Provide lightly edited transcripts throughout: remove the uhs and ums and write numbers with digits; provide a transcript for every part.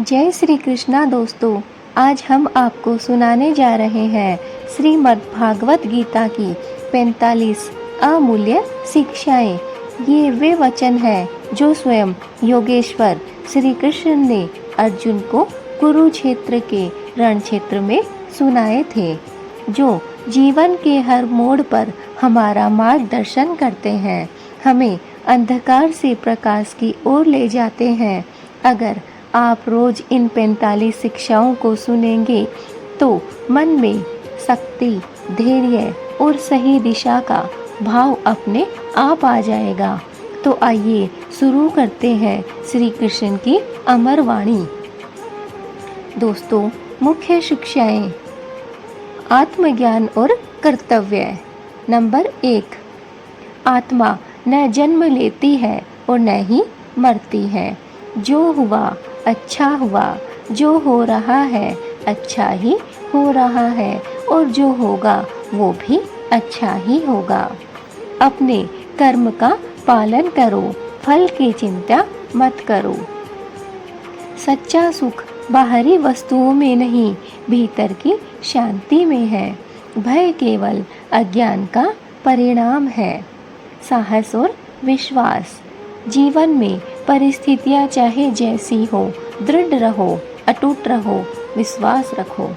जय श्री कृष्णा दोस्तों। आज हम आपको सुनाने जा रहे हैं श्रीमद् भागवत गीता की 45 अमूल्य शिक्षाएं। ये वे वचन हैं जो स्वयं योगेश्वर श्री कृष्ण ने अर्जुन को कुरुक्षेत्र के रण क्षेत्र में सुनाए थे, जो जीवन के हर मोड़ पर हमारा मार्गदर्शन करते हैं, हमें अंधकार से प्रकाश की ओर ले जाते हैं। अगर आप रोज इन 45 शिक्षाओं को सुनेंगे तो मन में शक्ति, धैर्य और सही दिशा का भाव अपने आप आ जाएगा। तो आइए शुरू करते हैं श्री कृष्ण की अमर वाणी। दोस्तों, मुख्य शिक्षाएं। आत्मज्ञान और कर्तव्य। नंबर 1, आत्मा न जन्म लेती है और न ही मरती है। जो हुआ अच्छा हुआ, जो हो रहा है अच्छा ही हो रहा है, और जो होगा वो भी अच्छा ही होगा। अपने कर्म का पालन करो, फल की चिंता मत करो। सच्चा सुख बाहरी वस्तुओं में नहीं, भीतर की शांति में है। भय केवल अज्ञान का परिणाम है। साहस और विश्वास। जीवन में परिस्थितियां चाहे जैसी हो, दृढ़ रहो, अटूट रहो, विश्वास रखो।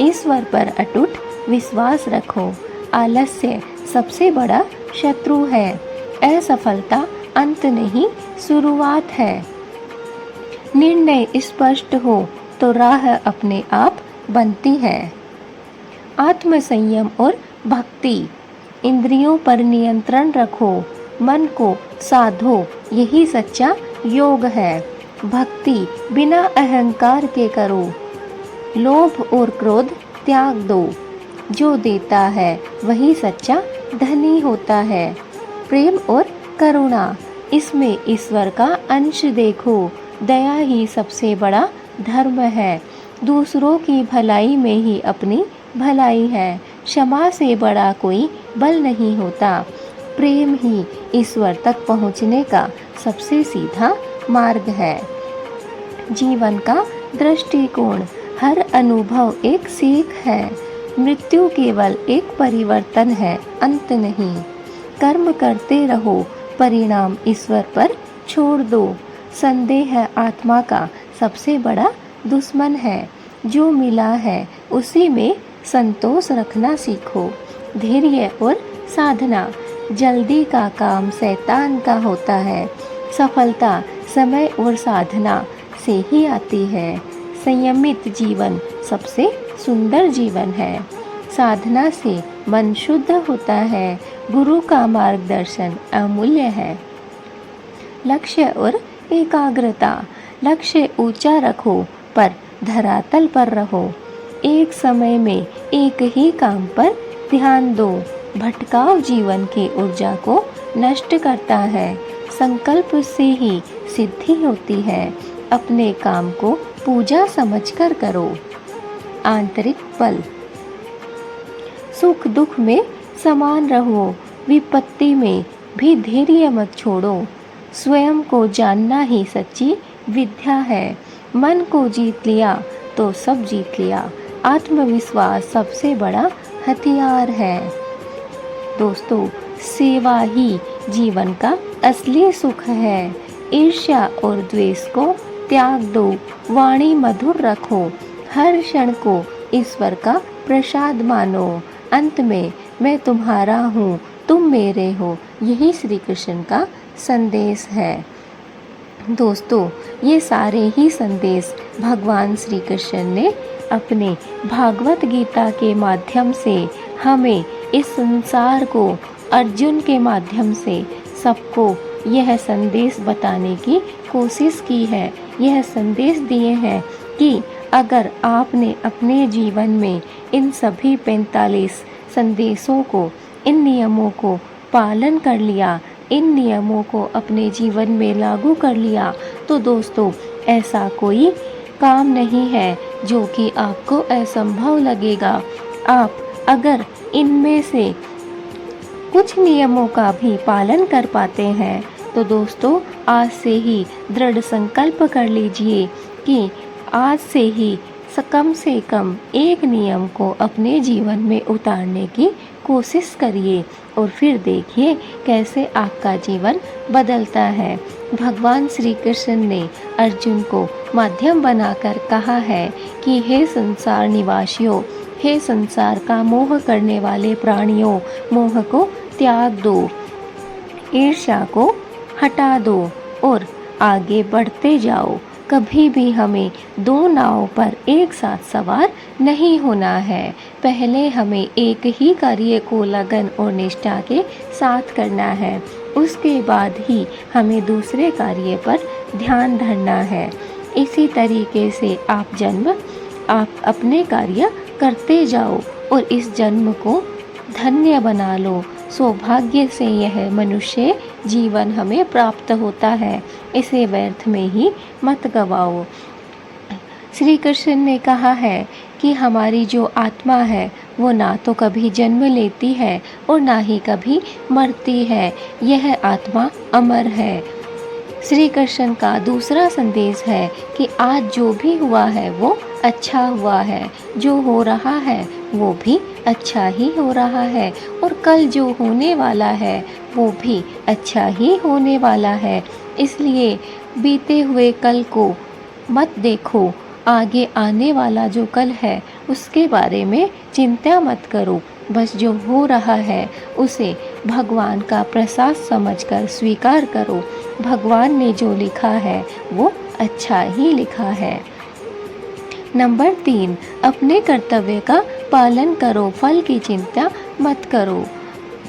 ईश्वर पर अटूट विश्वास रखो। आलस्य सबसे बड़ा शत्रु है। असफलता अंत नहीं, शुरुआत है। निर्णय स्पष्ट हो तो राह अपने आप बनती है। आत्मसंयम और भक्ति। इंद्रियों पर नियंत्रण रखो, मन को साधो, यही सच्चा योग है। भक्ति बिना अहंकार के करो। लोभ और क्रोध त्याग दो। जो देता है वही सच्चा धनी होता है। प्रेम और करुणा, इसमें ईश्वर का अंश देखो। दया ही सबसे बड़ा धर्म है। दूसरों की भलाई में ही अपनी भलाई है। क्षमा से बड़ा कोई बल नहीं होता। प्रेम ही ईश्वर तक पहुँचने का सबसे सीधा मार्ग है। जीवन का दृष्टिकोण। हर अनुभव एक सीख है। मृत्यु केवल एक परिवर्तन है, अंत नहीं। कर्म करते रहो, परिणाम ईश्वर पर छोड़ दो। संदेह आत्मा का सबसे बड़ा दुश्मन है। जो मिला है उसी में संतोष रखना सीखो। धैर्य और साधना। जल्दी का काम शैतान का होता है। सफलता समय और साधना से ही आती है। संयमित जीवन सबसे सुंदर जीवन है। साधना से मन शुद्ध होता है। गुरु का मार्गदर्शन अमूल्य है। लक्ष्य और एकाग्रता। लक्ष्य ऊंचा रखो पर धरातल पर रहो। एक समय में एक ही काम पर ध्यान दो। भटकाव जीवन की ऊर्जा को नष्ट करता है। संकल्प से ही सिद्धि होती है। अपने काम को पूजा समझकर करो। आंतरिक बल। सुख दुख में समान रहो। विपत्ति में भी धैर्य मत छोड़ो। स्वयं को जानना ही सच्ची विद्या है। मन को जीत लिया तो सब जीत लिया। आत्मविश्वास सबसे बड़ा हथियार है। दोस्तों, सेवा ही जीवन का असली सुख है। ईर्ष्या और द्वेष को त्याग दो। वाणी मधुर रखो। हर क्षण को ईश्वर का प्रसाद मानो। अंत में मैं तुम्हारा हूँ, तुम मेरे हो, यही श्री कृष्ण का संदेश है। दोस्तों, ये सारे ही संदेश भगवान श्री कृष्ण ने अपने भागवत गीता के माध्यम से हमें, इस संसार को अर्जुन के माध्यम से सबको यह संदेश बताने की कोशिश की है। यह संदेश दिए हैं कि अगर आपने अपने जीवन में इन सभी 45 संदेशों को, इन नियमों को पालन कर लिया, इन नियमों को अपने जीवन में लागू कर लिया, तो दोस्तों ऐसा कोई काम नहीं है जो कि आपको असंभव लगेगा। आप अगर इनमें से कुछ नियमों का भी पालन कर पाते हैं तो दोस्तों आज से ही दृढ़ संकल्प कर लीजिए कि आज से कम एक नियम को अपने जीवन में उतारने की कोशिश करिए और फिर देखिए कैसे आपका जीवन बदलता है। भगवान श्री कृष्ण ने अर्जुन को माध्यम बनाकर कहा है कि हे संसार निवासियों, हे संसार का मोह करने वाले प्राणियों, मोह को त्याग दो, ईर्ष्या को हटा दो और आगे बढ़ते जाओ। कभी भी हमें दो नावों पर एक साथ सवार नहीं होना है। पहले हमें एक ही कार्य को लगन और निष्ठा के साथ करना है, उसके बाद ही हमें दूसरे कार्य पर ध्यान धरना है। इसी तरीके से आप अपने कार्य करते जाओ और इस जन्म को धन्य बना लो। सौभाग्य से यह मनुष्य जीवन हमें प्राप्त होता है, इसे व्यर्थ में ही मत गवाओ। श्री कृष्ण ने कहा है कि हमारी जो आत्मा है वो ना तो कभी जन्म लेती है और ना ही कभी मरती है। यह आत्मा अमर है। श्री कृष्ण का दूसरा संदेश है कि आज जो भी हुआ है वो अच्छा हुआ है, जो हो रहा है वो भी अच्छा ही हो रहा है और कल जो होने वाला है वो भी अच्छा ही होने वाला है। इसलिए बीते हुए कल को मत देखो, आगे आने वाला जो कल है उसके बारे में चिंता मत करो। बस जो हो रहा है उसे भगवान का प्रसाद समझकर स्वीकार करो। भगवान ने जो लिखा है वो अच्छा ही लिखा है। नंबर 3, अपने कर्तव्य का पालन करो, फल की चिंता मत करो।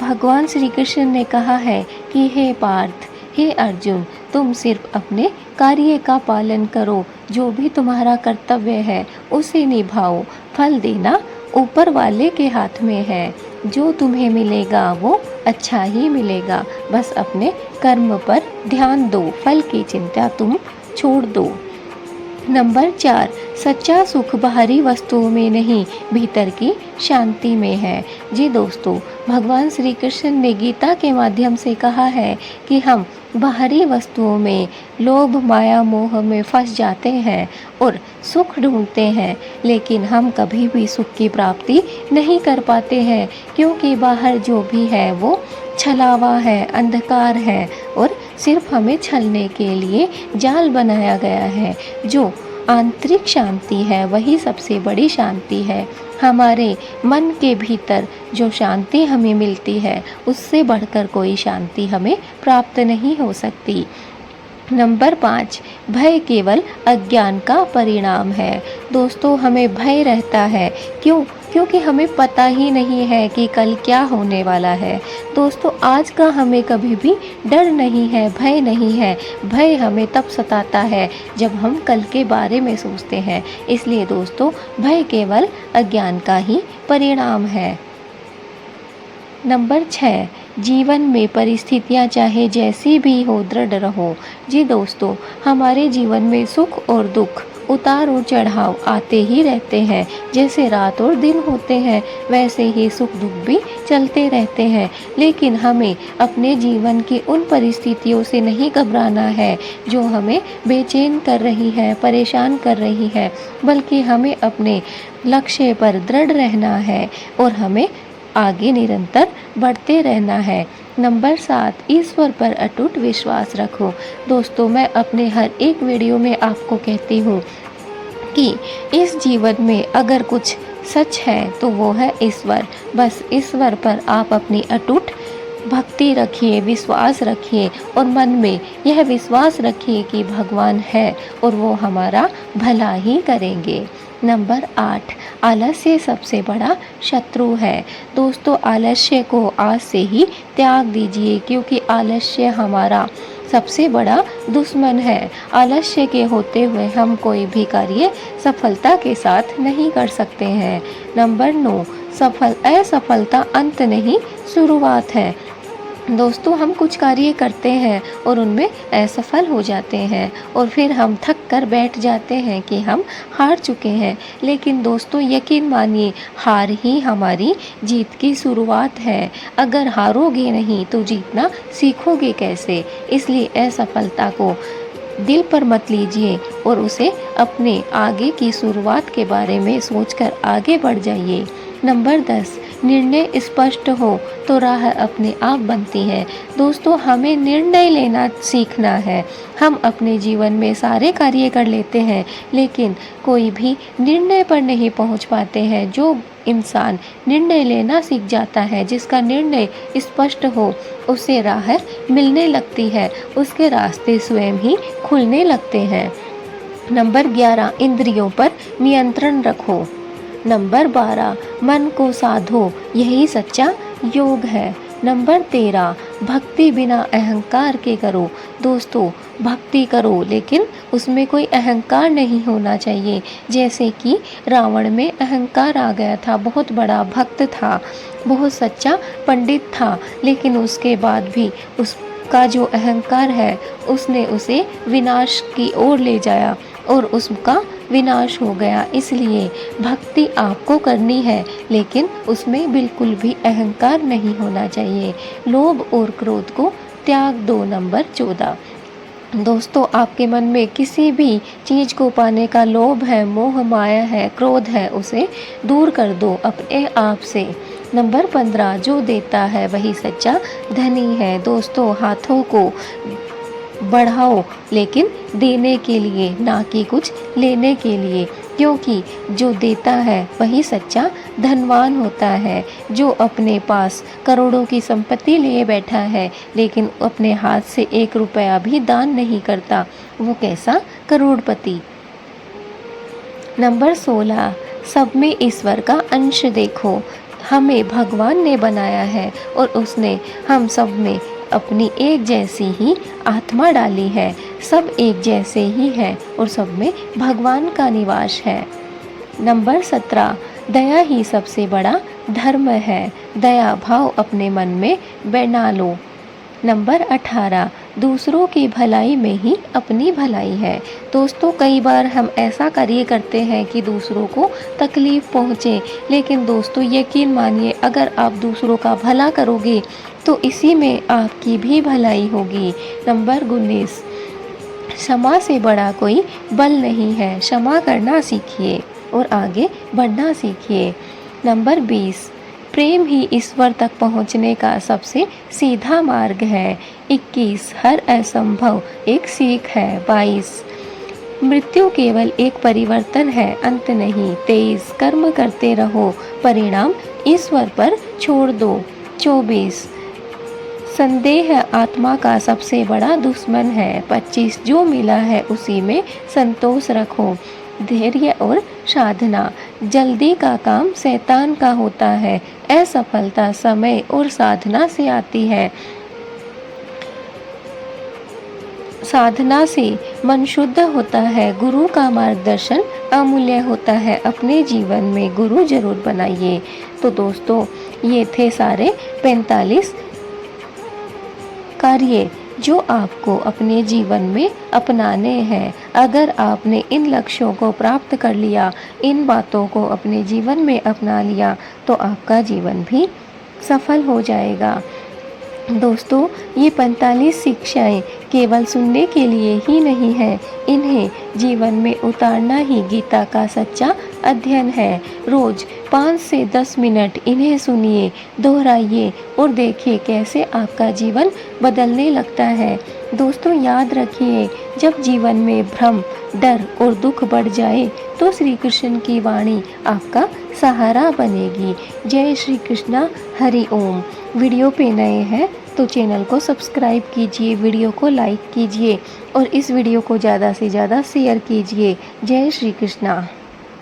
भगवान श्री कृष्ण ने कहा है कि हे पार्थ, हे अर्जुन, तुम सिर्फ अपने कार्य का पालन करो, जो भी तुम्हारा कर्तव्य है उसे निभाओ। फल देना ऊपर वाले के हाथ में है, जो तुम्हें मिलेगा वो अच्छा ही मिलेगा। बस अपने कर्म पर ध्यान दो, फल की चिंता तुम छोड़ दो। नंबर 4, सच्चा सुख बाहरी वस्तुओं में नहीं, भीतर की शांति में है। जी दोस्तों, भगवान श्री कृष्ण ने गीता के माध्यम से कहा है कि हम बाहरी वस्तुओं में लोभ माया मोह में फंस जाते हैं और सुख ढूंढते हैं, लेकिन हम कभी भी सुख की प्राप्ति नहीं कर पाते हैं, क्योंकि बाहर जो भी है वो छलावा है, अंधकार है और सिर्फ हमें छलने के लिए जाल बनाया गया है। जो आंतरिक शांति है वही सबसे बड़ी शांति है। हमारे मन के भीतर जो शांति हमें मिलती है उससे बढ़कर कोई शांति हमें प्राप्त नहीं हो सकती। नंबर 5, भय केवल अज्ञान का परिणाम है। दोस्तों, हमें भय रहता है, क्योंकि हमें पता ही नहीं है कि कल क्या होने वाला है। दोस्तों, आज का हमें कभी भी डर नहीं है, भय नहीं है। भय हमें तब सताता है जब हम कल के बारे में सोचते हैं। इसलिए दोस्तों, भय केवल अज्ञान का ही परिणाम है। नंबर 6, जीवन में परिस्थितियाँ चाहे जैसी भी हो, दृढ़ रहो। जी दोस्तों, हमारे जीवन में सुख और दुख, उतार और चढ़ाव आते ही रहते हैं। जैसे रात और दिन होते हैं वैसे ही सुख दुख भी चलते रहते हैं, लेकिन हमें अपने जीवन की उन परिस्थितियों से नहीं घबराना है जो हमें बेचैन कर रही है, परेशान कर रही है, बल्कि हमें अपने लक्ष्य पर दृढ़ रहना है और हमें आगे निरंतर बढ़ते रहना है। नंबर 7, ईश्वर पर अटूट विश्वास रखो। दोस्तों, मैं अपने हर एक वीडियो में आपको कहती हूँ कि इस जीवन में अगर कुछ सच है तो वो है ईश्वर। बस ईश्वर पर आप अपनी अटूट भक्ति रखिए, विश्वास रखिए और मन में यह विश्वास रखिए कि भगवान है और वो हमारा भला ही करेंगे। नंबर 8, आलस्य सबसे बड़ा शत्रु है। दोस्तों, आलस्य को आज से ही त्याग दीजिए, क्योंकि आलस्य हमारा सबसे बड़ा दुश्मन है। आलस्य के होते हुए हम कोई भी कार्य सफलता के साथ नहीं कर सकते हैं। नंबर 9, असफलता अंत नहीं, शुरुआत है। दोस्तों, हम कुछ कार्य करते हैं और उनमें असफल हो जाते हैं और फिर हम थक कर बैठ जाते हैं कि हम हार चुके हैं, लेकिन दोस्तों यकीन मानिए, हार ही हमारी जीत की शुरुआत है। अगर हारोगे नहीं तो जीतना सीखोगे कैसे? इसलिए असफलता को दिल पर मत लीजिए और उसे अपने आगे की शुरुआत के बारे में सोचकर आगे बढ़ जाइए। नंबर 10, निर्णय स्पष्ट हो तो राह अपने आप बनती है। दोस्तों, हमें निर्णय लेना सीखना है। हम अपने जीवन में सारे कार्य कर लेते हैं, लेकिन कोई भी निर्णय पर नहीं पहुंच पाते हैं। जो इंसान निर्णय लेना सीख जाता है, जिसका निर्णय स्पष्ट हो, उसे राह मिलने लगती है, उसके रास्ते स्वयं ही खुलने लगते हैं। नंबर 11, इंद्रियों पर नियंत्रण रखो। नंबर 12, मन को साधो, यही सच्चा योग है। नंबर 13, भक्ति बिना अहंकार के करो। दोस्तों, भक्ति करो, लेकिन उसमें कोई अहंकार नहीं होना चाहिए। जैसे कि रावण में अहंकार आ गया था, बहुत बड़ा भक्त था, बहुत सच्चा पंडित था, लेकिन उसके बाद भी उसका जो अहंकार है, उसने उसे विनाश की ओर ले जाया और उसका विनाश हो गया। इसलिए भक्ति आपको करनी है, लेकिन उसमें बिल्कुल भी अहंकार नहीं होना चाहिए। लोभ और क्रोध को त्याग दो। नंबर 14, दोस्तों, आपके मन में किसी भी चीज़ को पाने का लोभ है, मोह माया है, क्रोध है, उसे दूर कर दो अपने आप से। नंबर 15, जो देता है वही सच्चा धनी है। दोस्तों, हाथों को बढ़ाओ, लेकिन देने के लिए, ना कि कुछ लेने के लिए, क्योंकि जो देता है वही सच्चा धनवान होता है। जो अपने पास करोड़ों की संपत्ति लिए बैठा है, लेकिन अपने हाथ से 1 रुपया भी दान नहीं करता, वो कैसा करोड़पति। नंबर 16, सब में ईश्वर का अंश देखो। हमें भगवान ने बनाया है और उसने हम सब में अपनी एक जैसी ही आत्मा डाली है। सब एक जैसे ही हैं और सब में भगवान का निवास है। नंबर 17, दया ही सबसे बड़ा धर्म है। दया भाव अपने मन में बना लो। नंबर 18, दूसरों की भलाई में ही अपनी भलाई है। दोस्तों, कई बार हम ऐसा कार्य करते हैं कि दूसरों को तकलीफ़ पहुँचे, लेकिन दोस्तों यकीन मानिए, अगर आप दूसरों का भला करोगे तो इसी में आपकी भी भलाई होगी। नंबर 19, क्षमा से बड़ा कोई बल नहीं है। क्षमा करना सीखिए और आगे बढ़ना सीखिए। नंबर 20, प्रेम ही ईश्वर तक पहुंचने का सबसे सीधा मार्ग है। 21, हर असंभव एक सीख है। 22, मृत्यु केवल एक परिवर्तन है, अंत नहीं। 23, कर्म करते रहो, परिणाम ईश्वर पर छोड़ दो। 24, संदेह आत्मा का सबसे बड़ा दुश्मन है। 25, जो मिला है उसी में संतोष रखो। धैर्य और साधना, जल्दी का काम शैतान का होता है, असफलता समय और साधना से आती है। साधना से मन शुद्ध होता है। गुरु का मार्गदर्शन अमूल्य होता है। अपने जीवन में गुरु जरूर बनाइए। तो दोस्तों, ये थे सारे 45 कार्य जो आपको अपने जीवन में अपनाने हैं। अगर आपने इन लक्ष्यों को प्राप्त कर लिया, इन बातों को अपने जीवन में अपना लिया, तो आपका जीवन भी सफल हो जाएगा। दोस्तों, ये 45 शिक्षाएं केवल सुनने के लिए ही नहीं है, इन्हें जीवन में उतारना ही गीता का सच्चा अध्ययन है। रोज 5 से 10 मिनट इन्हें सुनिए, दोहराइए और देखिए कैसे आपका जीवन बदलने लगता है। दोस्तों, याद रखिए, जब जीवन में भ्रम, डर और दुख बढ़ जाए तो श्री कृष्ण की वाणी आपका सहारा बनेगी। जय श्री कृष्णा, हरि ओम। वीडियो पे नए हैं तो चैनल को सब्सक्राइब कीजिए, वीडियो को लाइक कीजिए और इस वीडियो को ज़्यादा से ज़्यादा शेयर कीजिए। जय श्री कृष्णा।